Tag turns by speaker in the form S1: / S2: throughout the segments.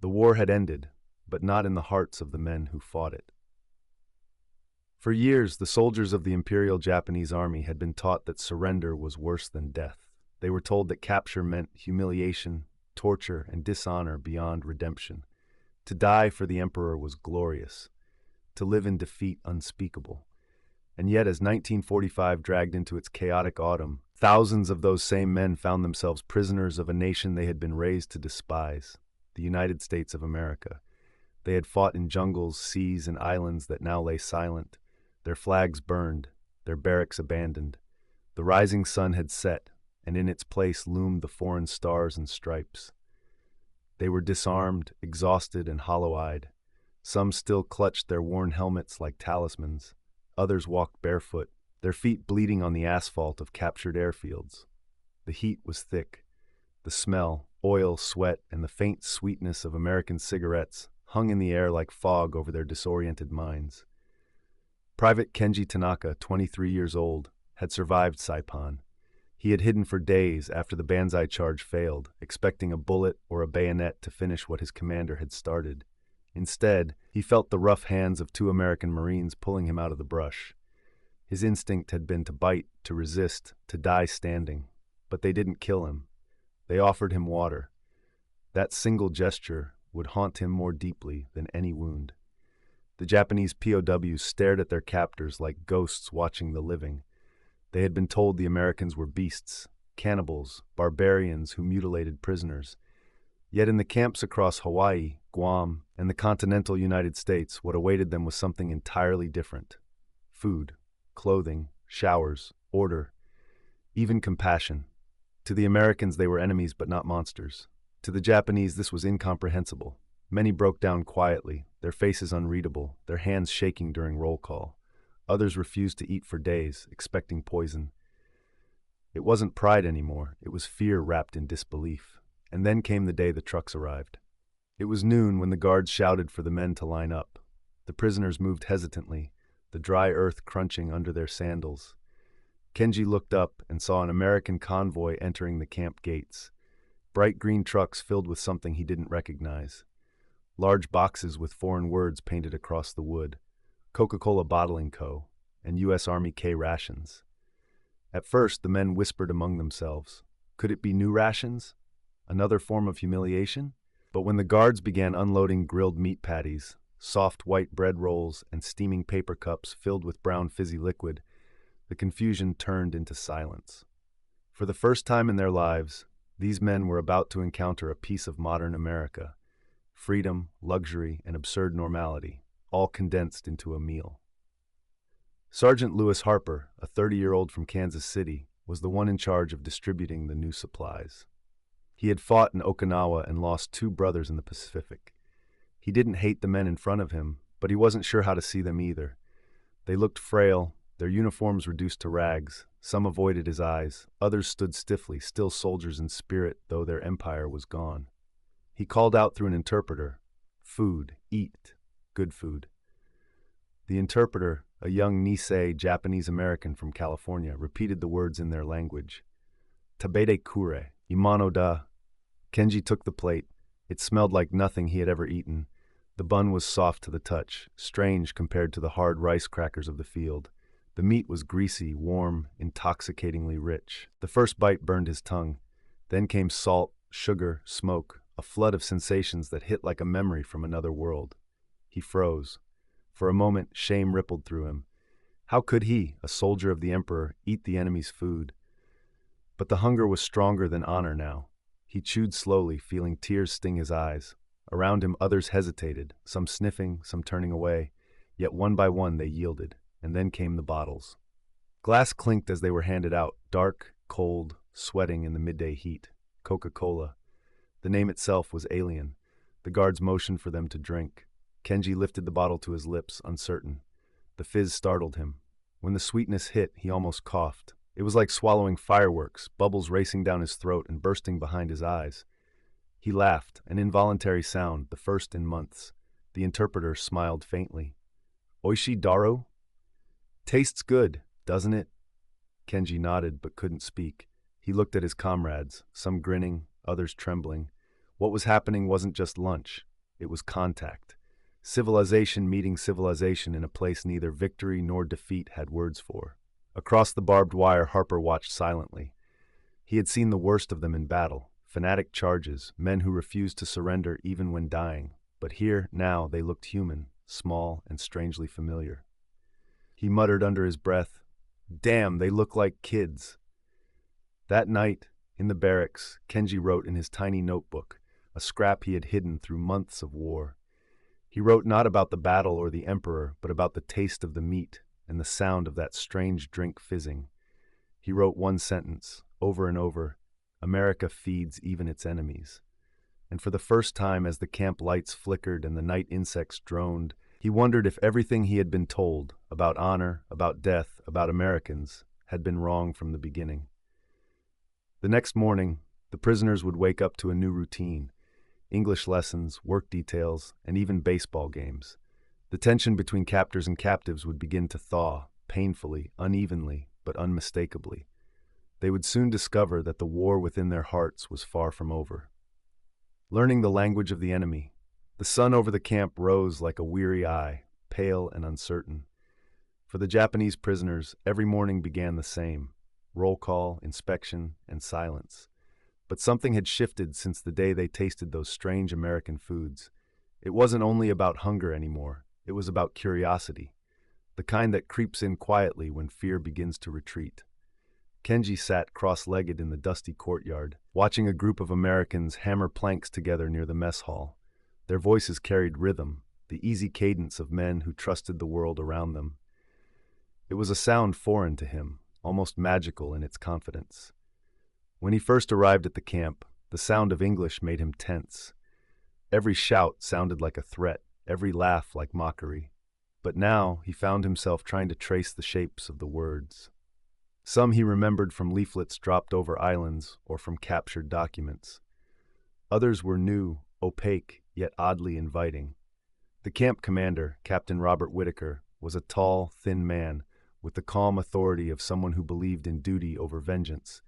S1: The war had ended, but not in the hearts of the men who fought it. For years, the soldiers of the Imperial Japanese Army had been taught that surrender was worse than death. They were told that capture meant humiliation, torture, and dishonor beyond redemption. To die for the emperor was glorious, to live in defeat unspeakable. And yet, as 1945 dragged into its chaotic autumn, thousands of those same men found themselves prisoners of a nation they had been raised to despise, the United States of America. They had fought in jungles, seas, and islands that now lay silent, their flags burned, their barracks abandoned. The rising sun had set, and in its place loomed the foreign stars and stripes. They were disarmed, exhausted, and hollow-eyed. Some still clutched their worn helmets like talismans. Others walked barefoot, their feet bleeding on the asphalt of captured airfields. The heat was thick. The smell, oil, sweat, and the faint sweetness of American cigarettes hung in the air like fog over their disoriented minds. Private Kenji Tanaka, 23 years old, had survived Saipan. He had hidden for days after the banzai charge failed, expecting a bullet or a bayonet to finish what his commander had started. Instead, he felt the rough hands of two American Marines pulling him out of the brush. His instinct had been to bite, to resist, to die standing. But they didn't kill him. They offered him water. That single gesture would haunt him more deeply than any wound. The Japanese POWs stared at their captors like ghosts watching the living. They had been told the Americans were beasts, cannibals, barbarians who mutilated prisoners. Yet in the camps across Hawaii, Guam, and the continental United States, what awaited them was something entirely different. Food, clothing, showers, order, even compassion. To the Americans they were enemies but not monsters. To the Japanese this was incomprehensible. Many broke down quietly, their faces unreadable, their hands shaking during roll call. Others refused to eat for days, expecting poison. It wasn't pride anymore, it was fear wrapped in disbelief. And then came the day the trucks arrived. It was noon when the guards shouted for the men to line up. The prisoners moved hesitantly, the dry earth crunching under their sandals. Kenji looked up and saw an American convoy entering the camp gates. Bright green trucks filled with something he didn't recognize. Large boxes with foreign words painted across the wood. Coca-Cola Bottling Co. and U.S. Army K rations. At first, the men whispered among themselves. Could it be new rations? Another form of humiliation? But when the guards began unloading grilled meat patties, soft white bread rolls, and steaming paper cups filled with brown fizzy liquid, the confusion turned into silence. For the first time in their lives, these men were about to encounter a piece of modern America. Freedom, luxury, and absurd normality, all condensed into a meal. Sergeant Lewis Harper, a 30-year-old from Kansas City, was the one in charge of distributing the new supplies. He had fought in Okinawa and lost 2 brothers in the Pacific. He didn't hate the men in front of him, but he wasn't sure how to see them either. They looked frail, their uniforms reduced to rags. Some avoided his eyes, others stood stiffly, still soldiers in spirit, though their empire was gone. He called out through an interpreter, "Food, eat, good food." The interpreter, a young Nisei Japanese-American from California, repeated the words in their language. "Tabete kure, imano da." Kenji took the plate. It smelled like nothing he had ever eaten. The bun was soft to the touch, strange compared to the hard rice crackers of the field. The meat was greasy, warm, intoxicatingly rich. The first bite burned his tongue. Then came salt, sugar, smoke, a flood of sensations that hit like a memory from another world. He froze. For a moment, shame rippled through him. How could he, a soldier of the emperor, eat the enemy's food? But the hunger was stronger than honor now. He chewed slowly, feeling tears sting his eyes. Around him others hesitated, some sniffing, some turning away. Yet one by one they yielded, and then came the bottles. Glass clinked as they were handed out, dark, cold, sweating in the midday heat. Coca-Cola. The name itself was alien. The guards motioned for them to drink. Kenji lifted the bottle to his lips, uncertain. The fizz startled him. When the sweetness hit, he almost coughed. It was like swallowing fireworks, bubbles racing down his throat and bursting behind his eyes. He laughed, an involuntary sound, the first in months. The interpreter smiled faintly. "Oishi daro?" "Tastes good, doesn't it?" Kenji nodded but couldn't speak. He looked at his comrades, some grinning, others trembling. What was happening wasn't just lunch, it was contact. Civilization meeting civilization in a place neither victory nor defeat had words for. Across the barbed wire, Harper watched silently. He had seen the worst of them in battle, fanatic charges, men who refused to surrender even when dying. But here, now, they looked human, small, and strangely familiar. He muttered under his breath, "Damn, they look like kids." That night, in the barracks, Kenji wrote in his tiny notebook, a scrap he had hidden through months of war. He wrote not about the battle or the emperor, but about the taste of the meat and the sound of that strange drink fizzing. He wrote one sentence, over and over, "America feeds even its enemies." And for the first time, as the camp lights flickered and the night insects droned, he wondered if everything he had been told, about honor, about death, about Americans, had been wrong from the beginning. The next morning, the prisoners would wake up to a new routine: English lessons, work details, and even baseball games. The tension between captors and captives would begin to thaw, painfully, unevenly, but unmistakably. They would soon discover that the war within their hearts was far from over. Learning the language of the enemy, the sun over the camp rose like a weary eye, pale and uncertain. For the Japanese prisoners, every morning began the same: roll call, inspection, and silence. But something had shifted since the day they tasted those strange American foods. It wasn't only about hunger anymore, it was about curiosity, the kind that creeps in quietly when fear begins to retreat. Kenji sat cross-legged in the dusty courtyard, watching a group of Americans hammer planks together near the mess hall. Their voices carried rhythm, the easy cadence of men who trusted the world around them. It was a sound foreign to him, almost magical in its confidence. When he first arrived at the camp, the sound of English made him tense. Every shout sounded like a threat, every laugh like mockery. But now he found himself trying to trace the shapes of the words. Some he remembered from leaflets dropped over islands or from captured documents. Others were new, opaque, yet oddly inviting. The camp commander, Captain Robert Whitaker, was a tall, thin man with the calm authority of someone who believed in duty over vengeance.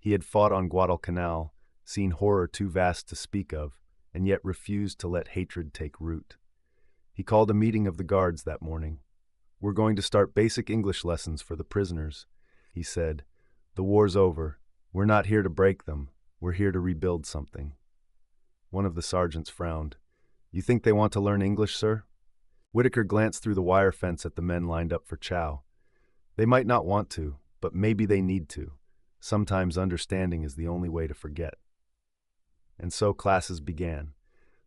S1: He had fought on Guadalcanal, seen horror too vast to speak of, and yet refused to let hatred take root. He called a meeting of the guards that morning. "We're going to start basic English lessons for the prisoners," he said. "The war's over. We're not here to break them. We're here to rebuild something." One of the sergeants frowned. "You think they want to learn English, sir?" Whitaker glanced through the wire fence at the men lined up for chow. "They might not want to, but maybe they need to. Sometimes understanding is the only way to forget." And so classes began.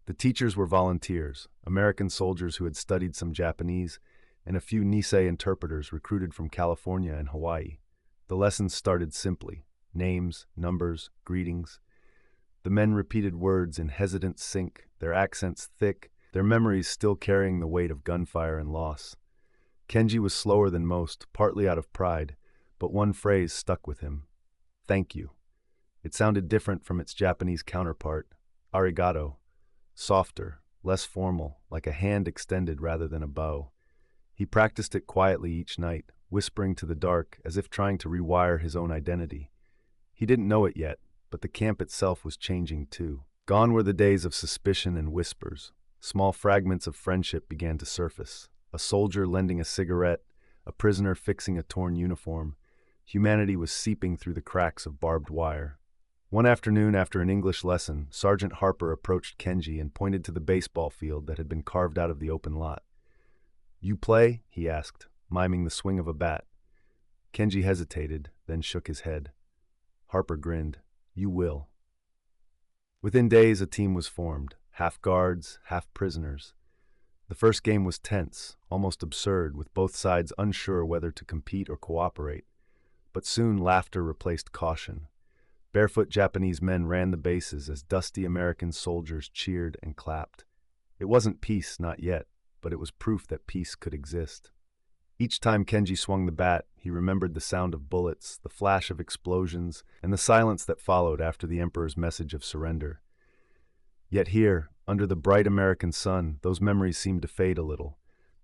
S1: The teachers were volunteers, American soldiers who had studied some Japanese, and a few Nisei interpreters recruited from California and Hawaii. The lessons started simply: names, numbers, greetings. The men repeated words in hesitant sync, their accents thick, their memories still carrying the weight of gunfire and loss. Kenji was slower than most, partly out of pride, but one phrase stuck with him: "Thank you." It sounded different from its Japanese counterpart, arigato, softer, less formal, like a hand extended rather than a bow. He practiced it quietly each night, whispering to the dark as if trying to rewire his own identity. He didn't know it yet, but the camp itself was changing too. Gone were the days of suspicion and whispers. Small fragments of friendship began to surface: a soldier lending a cigarette, a prisoner fixing a torn uniform. Humanity was seeping through the cracks of barbed wire. One afternoon, after an English lesson, Sergeant Harper approached Kenji and pointed to the baseball field that had been carved out of the open lot. "You play?" he asked, miming the swing of a bat. Kenji hesitated, then shook his head. Harper grinned. "You will." Within days, a team was formed, half guards, half prisoners. The first game was tense, almost absurd, with both sides unsure whether to compete or cooperate. But soon laughter replaced caution. Barefoot Japanese men ran the bases as dusty American soldiers cheered and clapped. It wasn't peace, not yet, but it was proof that peace could exist. Each time Kenji swung the bat, he remembered the sound of bullets, the flash of explosions, and the silence that followed after the Emperor's message of surrender. Yet here, under the bright American sun, those memories seemed to fade a little.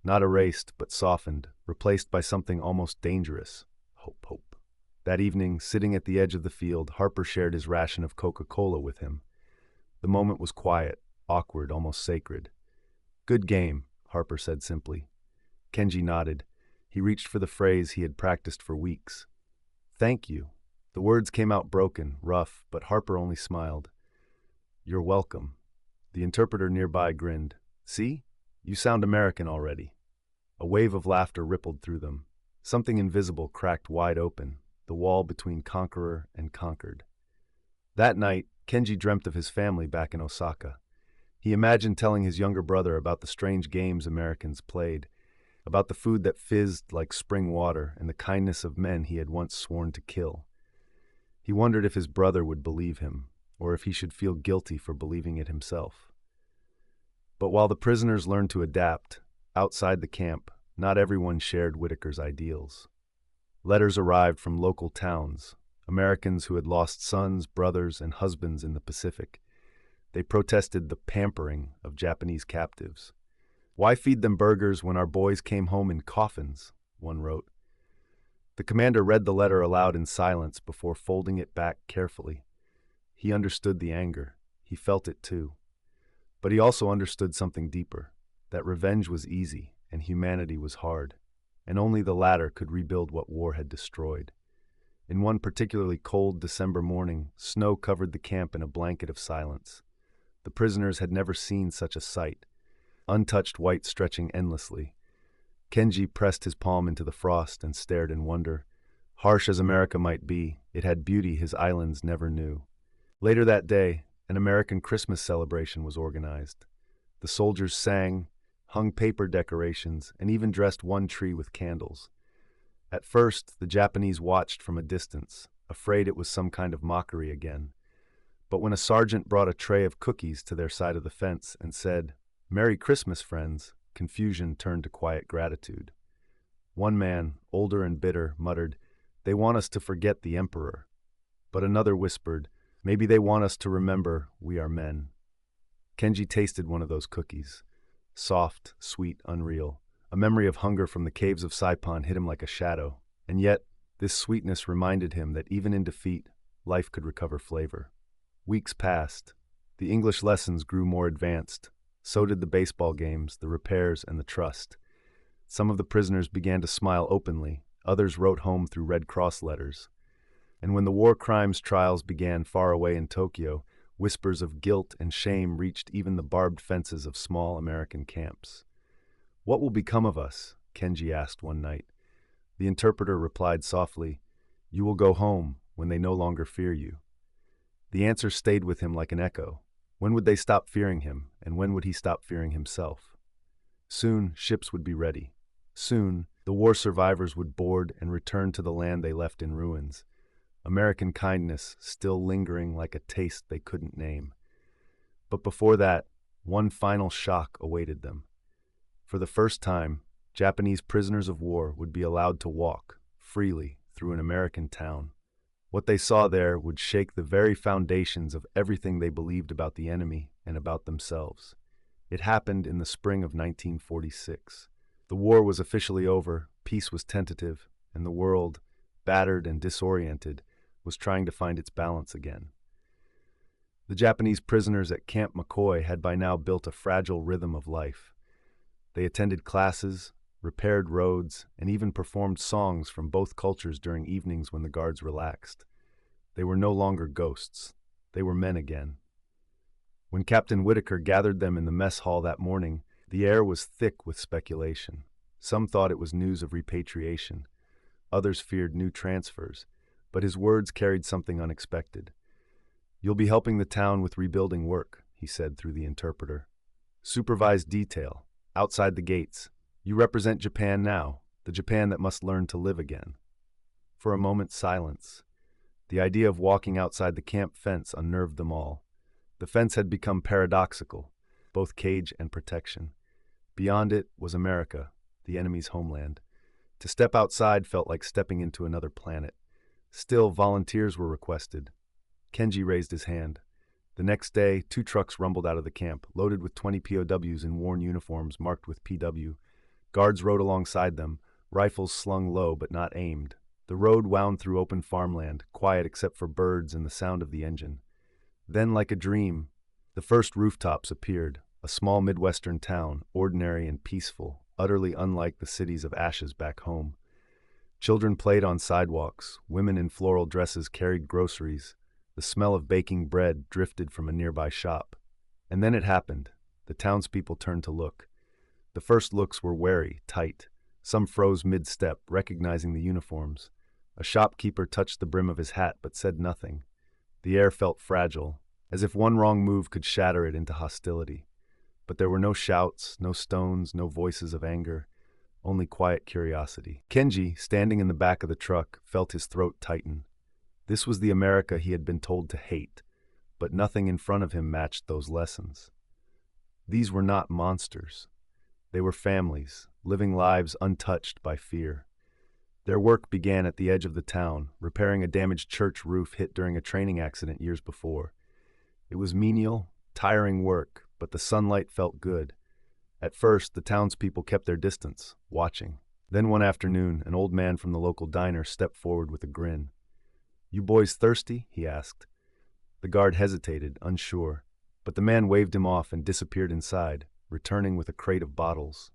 S1: Not erased, but softened, replaced by something almost dangerous: hope. That evening, sitting at the edge of the field, Harper shared his ration of Coca-Cola with him. The moment was quiet, awkward, almost sacred. "Good game," Harper said simply. Kenji nodded. He reached for the phrase he had practiced for weeks. "Thank you." The words came out broken, rough, but Harper only smiled. "You're welcome." The interpreter nearby grinned. "See? You sound American already." A wave of laughter rippled through them. Something invisible cracked wide open, the wall between conqueror and conquered. That night, Kenji dreamt of his family back in Osaka. He imagined telling his younger brother about the strange games Americans played, about the food that fizzed like spring water and the kindness of men he had once sworn to kill. He wondered if his brother would believe him, or if he should feel guilty for believing it himself. But while the prisoners learned to adapt, outside the camp, not everyone shared Whitaker's ideals. Letters arrived from local towns, Americans who had lost sons, brothers, and husbands in the Pacific. They protested the pampering of Japanese captives. "Why feed them burgers when our boys came home in coffins?" one wrote. The commander read the letter aloud in silence before folding it back carefully. He understood the anger. He felt it too. But he also understood something deeper, that revenge was easy and humanity was hard, and only the latter could rebuild what war had destroyed. In one particularly cold December morning, snow covered the camp in a blanket of silence. The prisoners had never seen such a sight, untouched white stretching endlessly. Kenji pressed his palm into the frost and stared in wonder. Harsh as America might be, it had beauty his islands never knew. Later that day, an American Christmas celebration was organized. The soldiers sang, hung paper decorations, and even dressed one tree with candles. At first, the Japanese watched from a distance, afraid it was some kind of mockery again. But when a sergeant brought a tray of cookies to their side of the fence and said, "Merry Christmas, friends," confusion turned to quiet gratitude. One man, older and bitter, muttered, "They want us to forget the emperor." But another whispered, "Maybe they want us to remember we are men." Kenji tasted one of those cookies. Soft, sweet, unreal. A memory of hunger from the caves of Saipan hit him like a shadow. And yet, this sweetness reminded him that even in defeat, life could recover flavor. Weeks passed. The English lessons grew more advanced. So did the baseball games, the repairs, and the trust. Some of the prisoners began to smile openly. Others wrote home through Red Cross letters. And when the war crimes trials began far away in Tokyo, whispers of guilt and shame reached even the barbed fences of small American camps. "What will become of us?" Kenji asked one night. The interpreter replied softly, "You will go home when they no longer fear you." The answer stayed with him like an echo. When would they stop fearing him, and when would he stop fearing himself? Soon, ships would be ready. Soon, the war survivors would board and return to the land they left in ruins. American kindness still lingering like a taste they couldn't name. But before that, one final shock awaited them. For the first time, Japanese prisoners of war would be allowed to walk freely through an American town. What they saw there would shake the very foundations of everything they believed about the enemy and about themselves. It happened in the spring of 1946. The war was officially over, peace was tentative, and the world, battered and disoriented, was trying to find its balance again. The Japanese prisoners at Camp McCoy had by now built a fragile rhythm of life. They attended classes, repaired roads, and even performed songs from both cultures during evenings when the guards relaxed. They were no longer ghosts. They were men again. When Captain Whitaker gathered them in the mess hall that morning, the air was thick with speculation. Some thought it was news of repatriation. Others feared new transfers. But his words carried something unexpected. "You'll be helping the town with rebuilding work," he said through the interpreter. "Supervise detail, outside the gates. You represent Japan now, the Japan that must learn to live again." For a moment, silence. The idea of walking outside the camp fence unnerved them all. The fence had become paradoxical, both cage and protection. Beyond it was America, the enemy's homeland. To step outside felt like stepping into another planet. Still, volunteers were requested. Kenji raised his hand. The next day, 2 trucks rumbled out of the camp, loaded with 20 POWs in worn uniforms marked with PW. Guards rode alongside them, rifles slung low but not aimed. The road wound through open farmland, quiet except for birds and the sound of the engine. Then, like a dream, The first rooftops appeared, a small Midwestern town, ordinary and peaceful, utterly unlike the cities of ashes back home. Children played on sidewalks, women in floral dresses carried groceries, the smell of baking bread drifted from a nearby shop. And then it happened. The townspeople turned to look. The first looks were wary, tight. Some froze mid-step, recognizing the uniforms. A shopkeeper touched the brim of his hat but said nothing. The air felt fragile, as if one wrong move could shatter it into hostility. But there were no shouts, no stones, no voices of anger, only quiet curiosity. Kenji, standing in the back of the truck, felt his throat tighten. This was the America he had been told to hate, but nothing in front of him matched those lessons. These were not monsters. They were families, living lives untouched by fear. Their work began at the edge of the town, repairing a damaged church roof hit during a training accident years before. It was menial, tiring work, but the sunlight felt good. At first, the townspeople kept their distance, watching. Then one afternoon, an old man from the local diner stepped forward with a grin. "You boys thirsty?" he asked. The guard hesitated, unsure, but the man waved him off and disappeared inside, returning with a crate of bottles.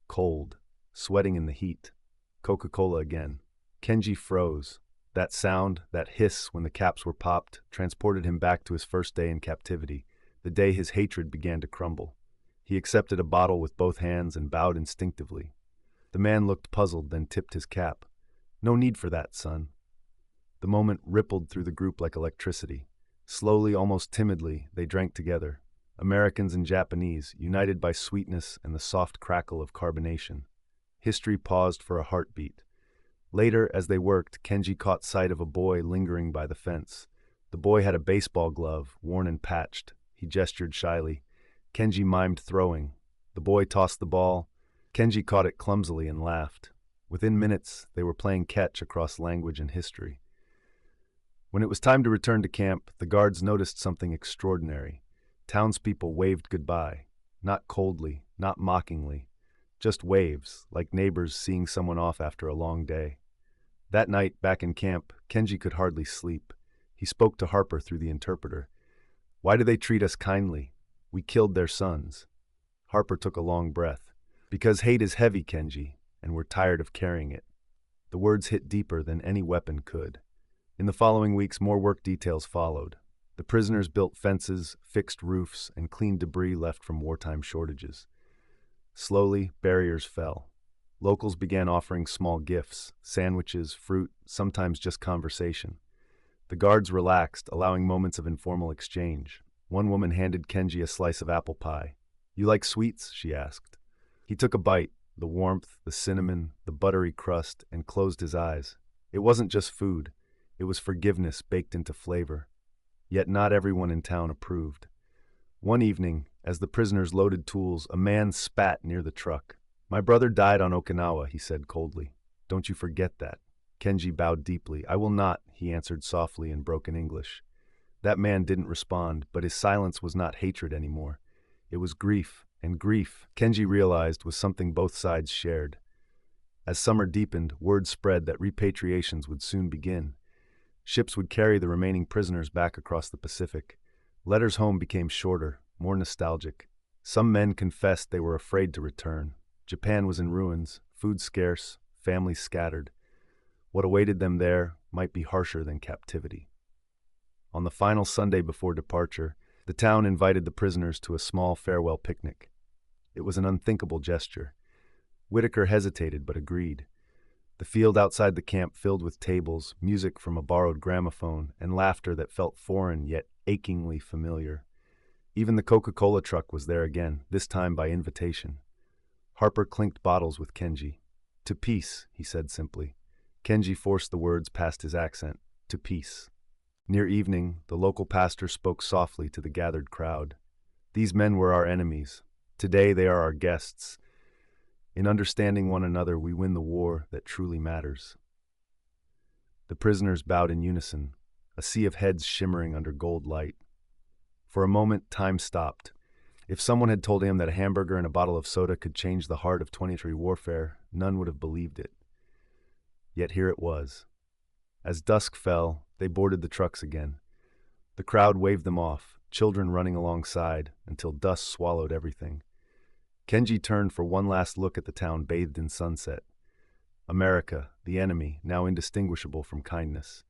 S1: Cold, sweating in the heat. Coca-Cola again. Kenji froze. That sound, that hiss when the caps were popped, transported him back to his first day in captivity, the day his hatred began to crumble. He accepted a bottle with both hands and bowed instinctively. The man looked puzzled, then tipped his cap. "No need for that, son." The moment rippled through the group like electricity. Slowly, almost timidly, they drank together. Americans and Japanese, united by sweetness and the soft crackle of carbonation. History paused for a heartbeat. Later, as they worked, Kenji caught sight of a boy lingering by the fence. The boy had a baseball glove, worn and patched. He gestured shyly. Kenji mimed throwing. The boy tossed the ball. Kenji caught it clumsily and laughed. Within minutes, they were playing catch across language and history. When it was time to return to camp, the guards noticed something extraordinary. Townspeople waved goodbye. Not coldly, not mockingly. Just waves, like neighbors seeing someone off after a long day. That night, back in camp, Kenji could hardly sleep. He spoke to Harper through the interpreter. "Why do they treat us kindly? We killed their sons." Harper took a long breath. "Because hate is heavy, Kenji, and we're tired of carrying it." The words hit deeper than any weapon could. In the following weeks, more work details followed. The prisoners built fences, fixed roofs, and cleaned debris left from wartime shortages. Slowly, barriers fell. Locals began offering small gifts, sandwiches, fruit, sometimes just conversation. The guards relaxed, allowing moments of informal exchange. One woman handed Kenji a slice of apple pie. "You like sweets?" she asked. He took a bite, the warmth, the cinnamon, the buttery crust, and closed his eyes. It wasn't just food. It was forgiveness baked into flavor. Yet not everyone in town approved. One evening, as the prisoners loaded tools, a man spat near the truck. "My brother died on Okinawa," he said coldly. "Don't you forget that." Kenji bowed deeply. "I will not," he answered softly in broken English. That man didn't respond, but his silence was not hatred anymore. It was grief, and grief, Kenji realized, was something both sides shared. As summer deepened, word spread that repatriations would soon begin. Ships would carry the remaining prisoners back across the Pacific. Letters home became shorter, more nostalgic. Some men confessed they were afraid to return. Japan was in ruins, food scarce, families scattered. What awaited them there might be harsher than captivity. On the final Sunday before departure, the town invited the prisoners to a small farewell picnic. It was an unthinkable gesture. Whitaker hesitated but agreed. The field outside the camp filled with tables, music from a borrowed gramophone, and laughter that felt foreign yet achingly familiar. Even the Coca-Cola truck was there again, this time by invitation. Harper clinked bottles with Kenji. "To peace," he said simply. Kenji forced the words past his accent. "To peace." Near evening, the local pastor spoke softly to the gathered crowd. "These men were our enemies. Today they are our guests. In understanding one another, we win the war that truly matters." The prisoners bowed in unison, a sea of heads shimmering under gold light. For a moment, time stopped. If someone had told him that a hamburger and a bottle of soda could change the heart of 23 warfare, none would have believed it. Yet here it was. As dusk fell, they boarded the trucks again. The crowd waved them off. children running alongside, until dust swallowed everything. Kenji turned for one last look at the town bathed in sunset. America, the enemy, now indistinguishable from kindness.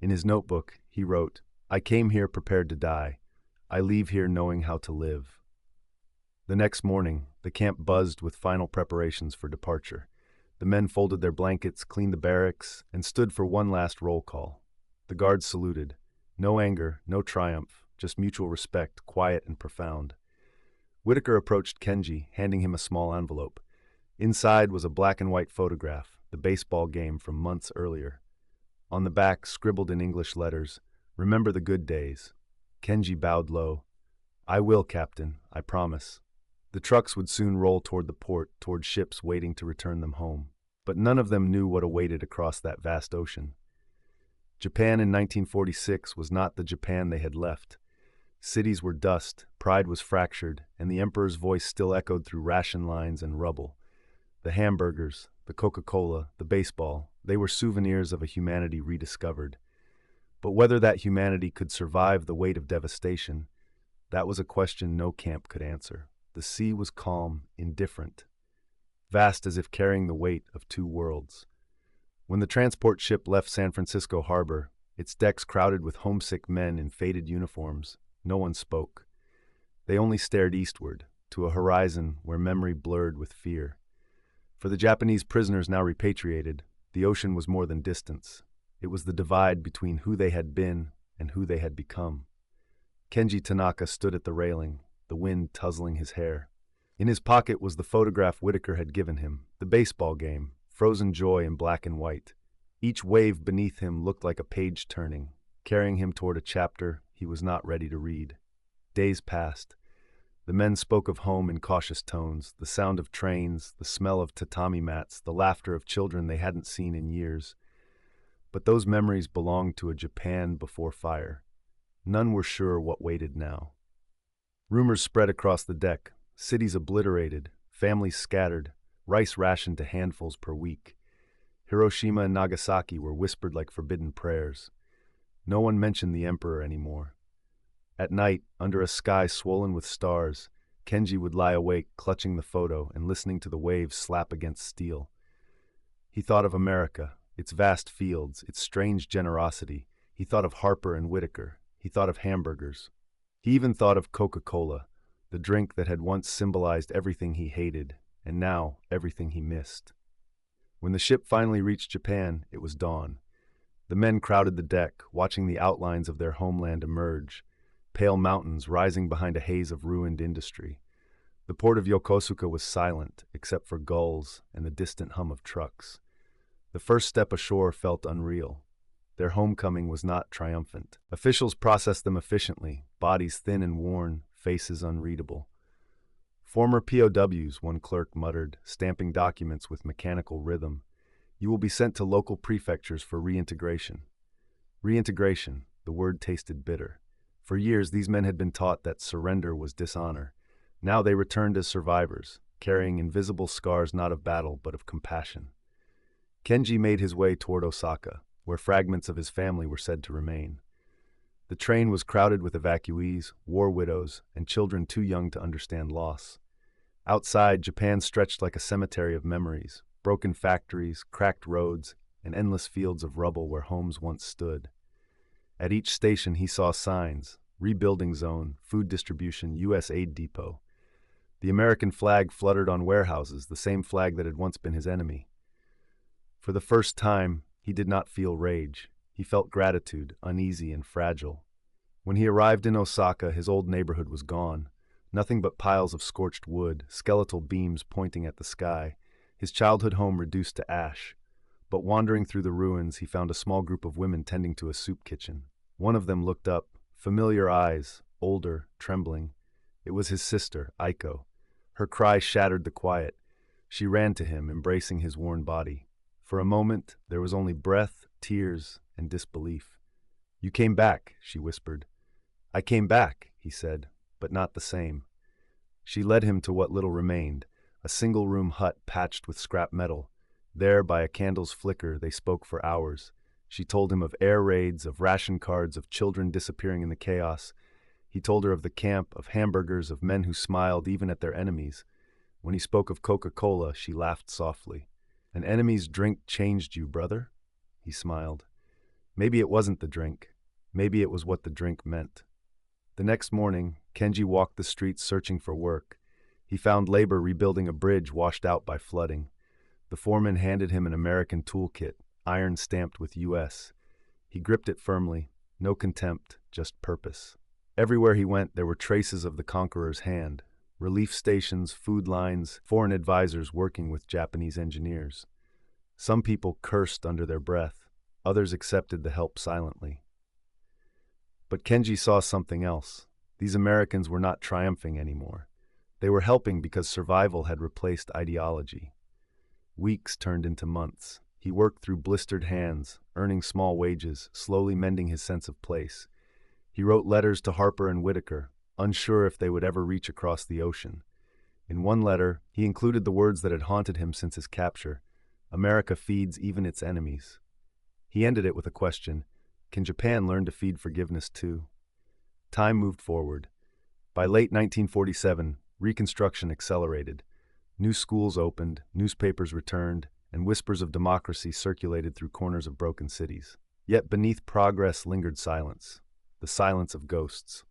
S1: In his notebook, he wrote, "I came here prepared to die. I leave here knowing how to live." The next morning, the camp buzzed with final preparations for departure. The men folded their blankets, cleaned the barracks, and stood for one last roll call. The guards saluted. No anger, no triumph, just mutual respect, quiet and profound. Whitaker approached Kenji, handing him a small envelope. Inside was a black and white photograph, the baseball game from months earlier. On the back, scribbled in English letters, "Remember the good days." Kenji bowed low. "I will, Captain, I promise." The trucks would soon roll toward the port, toward ships waiting to return them home. But none of them knew what awaited across that vast ocean. Japan in 1946 was not the Japan they had left. Cities were dust, pride was fractured, and the emperor's voice still echoed through ration lines and rubble. The hamburgers, the Coca-Cola, the baseball, they were souvenirs of a humanity rediscovered. But whether that humanity could survive the weight of devastation, that was a question no camp could answer. The sea was calm, indifferent, vast as if carrying the weight of two worlds. When the transport ship left San Francisco harbor, its decks crowded with homesick men in faded uniforms, no one spoke. They only stared eastward, to a horizon where memory blurred with fear. For the Japanese prisoners now repatriated, the ocean was more than distance. It was the divide between who they had been and who they had become. Kenji Tanaka stood at the railing, the wind tussling his hair. In his pocket was the photograph Whitaker had given him, the baseball game, frozen joy in black and white. Each wave beneath him looked like a page turning, carrying him toward a chapter he was not ready to read. Days passed. The men spoke of home in cautious tones, the sound of trains, the smell of tatami mats, the laughter of children they hadn't seen in years. But those memories belonged to a Japan before fire. None were sure what waited now. Rumors spread across the deck, cities obliterated, families scattered, rice rationed to handfuls per week. Hiroshima and Nagasaki were whispered like forbidden prayers. No one mentioned the emperor anymore. At night, under a sky swollen with stars, Kenji would lie awake, clutching the photo and listening to the waves slap against steel. He thought of America, its vast fields, its strange generosity. He thought of Harper and Whitaker. He thought of hamburgers. He even thought of Coca-Cola, the drink that had once symbolized everything he hated, and now everything he missed. When the ship finally reached Japan, it was dawn. The men crowded the deck, watching the outlines of their homeland emerge, pale mountains rising behind a haze of ruined industry. The port of Yokosuka was silent, except for gulls and the distant hum of trucks. The first step ashore felt unreal. Their homecoming was not triumphant. Officials processed them efficiently, bodies thin and worn, faces unreadable. "Former POWs," one clerk muttered, stamping documents with mechanical rhythm. "You will be sent to local prefectures for reintegration." Reintegration, the word tasted bitter. For years, these men had been taught that surrender was dishonor. Now they returned as survivors, carrying invisible scars not of battle but of compassion. Kenji made his way toward Osaka, where fragments of his family were said to remain. The train was crowded with evacuees, war widows, and children too young to understand loss. Outside, Japan stretched like a cemetery of memories, broken factories, cracked roads, and endless fields of rubble where homes once stood. At each station he saw signs: rebuilding zone, food distribution, U.S. aid depot. The American flag fluttered on warehouses, the same flag that had once been his enemy. For the first time, he did not feel rage. He felt gratitude, uneasy and fragile. When he arrived in Osaka, his old neighborhood was gone. Nothing but piles of scorched wood, skeletal beams pointing at the sky, his childhood home reduced to ash. But wandering through the ruins, he found a small group of women tending to a soup kitchen. One of them looked up, familiar eyes, older, trembling. It was his sister, Aiko. Her cry shattered the quiet. She ran to him, embracing his worn body. For a moment, there was only breath, tears, and disbelief. "You came back," she whispered. "I came back," he said, but not the same. She led him to what little remained, a single-room hut patched with scrap metal. There, by a candle's flicker, they spoke for hours. She told him of air raids, of ration cards, of children disappearing in the chaos. He told her of the camp, of hamburgers, of men who smiled even at their enemies. When he spoke of Coca-Cola, she laughed softly. An enemy's drink changed you, brother? He smiled. Maybe it wasn't the drink. Maybe it was what the drink meant. The next morning, Kenji walked the streets searching for work. He found labor rebuilding a bridge washed out by flooding. The foreman handed him an American toolkit, iron stamped with US. He gripped it firmly, no contempt, just purpose. Everywhere he went, there were traces of the conqueror's hand. Relief stations, food lines, foreign advisors working with Japanese engineers. Some people cursed under their breath. Others accepted the help silently. But Kenji saw something else. These Americans were not triumphing anymore. They were helping because survival had replaced ideology. Weeks turned into months. He worked through blistered hands, earning small wages, slowly mending his sense of place. He wrote letters to Harper and Whitaker, unsure if they would ever reach across the ocean. In one letter, he included the words that had haunted him since his capture: America feeds even its enemies. He ended it with a question: can Japan learn to feed forgiveness too? Time moved forward. By late 1947, Reconstruction accelerated. New schools opened, newspapers returned, and whispers of democracy circulated through corners of broken cities. Yet beneath progress lingered silence, the silence of ghosts.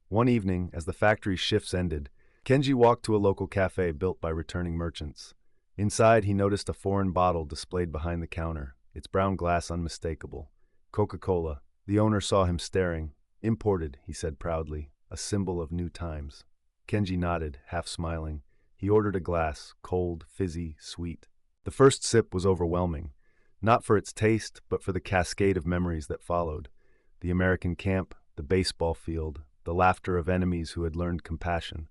S1: One evening, as the factory shifts ended, Kenji walked to a local cafe built by returning merchants. Inside, he noticed a foreign bottle displayed behind the counter, its brown glass unmistakable. Coca-Cola. The owner saw him staring. Imported, he said proudly, a symbol of new times. Kenji nodded, half smiling. He ordered a glass, cold, fizzy, sweet. The first sip was overwhelming, not for its taste, but for the cascade of memories that followed. The American camp, the baseball field, the laughter of enemies who had learned compassion.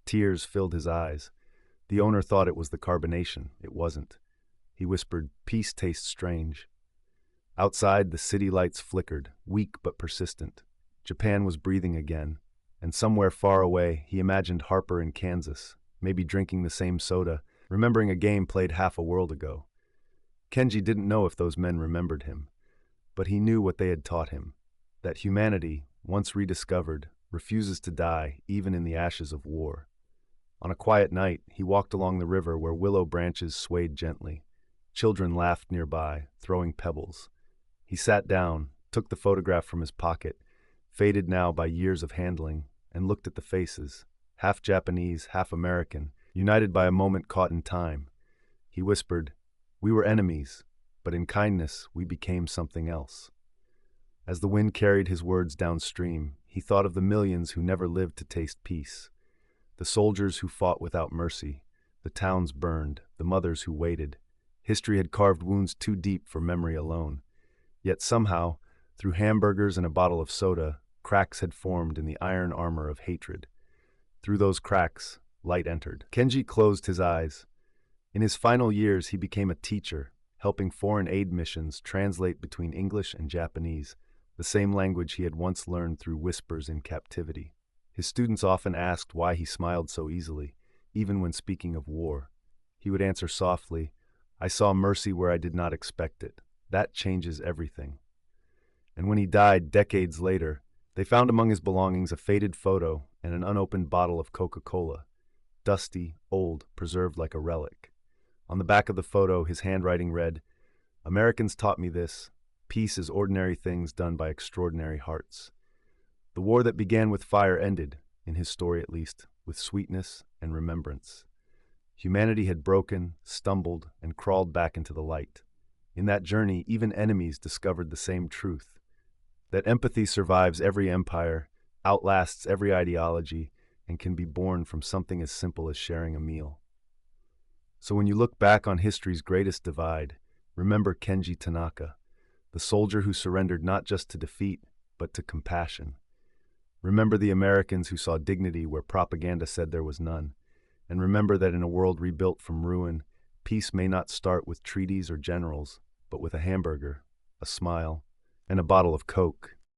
S1: Tears filled his eyes. The owner thought it was the carbonation. It wasn't. He whispered, "Peace tastes strange." Outside, the city lights flickered, weak but persistent. Japan was breathing again, and somewhere far away, he imagined Harper in Kansas, maybe drinking the same soda, remembering a game played half a world ago. Kenji didn't know if those men remembered him, but he knew what they had taught him, that humanity, once rediscovered, refuses to die even in the ashes of war. On a quiet night, he walked along the river where willow branches swayed gently. Children laughed nearby, throwing pebbles. He sat down, took the photograph from his pocket, faded now by years of handling, and looked at the faces, half Japanese, half American, united by a moment caught in time. He whispered, "We were enemies, but in kindness we became something else." As the wind carried his words downstream, he thought of the millions who never lived to taste peace. The soldiers who fought without mercy, the towns burned, the mothers who waited. History had carved wounds too deep for memory alone. Yet somehow, through hamburgers and a bottle of soda, cracks had formed in the iron armor of hatred. Through those cracks, light entered. Kenji closed his eyes. In his final years, he became a teacher, helping foreign aid missions translate between English and Japanese, the same language he had once learned through whispers in captivity. His students often asked why he smiled so easily, even when speaking of war. He would answer softly, "I saw mercy where I did not expect it. That changes everything." And when he died decades later, they found among his belongings a faded photo and an unopened bottle of Coca-Cola, dusty, old, preserved like a relic. On the back of the photo, his handwriting read, "Americans taught me this. Peace is ordinary things done by extraordinary hearts." The war that began with fire ended, in his story at least, with sweetness and remembrance. Humanity had broken, stumbled, and crawled back into the light. In that journey, even enemies discovered the same truth, that empathy survives every empire, outlasts every ideology, and can be born from something as simple as sharing a meal. So when you look back on history's greatest divide, remember Kenji Tanaka, the soldier who surrendered not just to defeat, but to compassion. Remember the Americans who saw dignity where propaganda said there was none. And remember that in a world rebuilt from ruin, peace may not start with treaties or generals, but with a hamburger, a smile, and a bottle of Coke.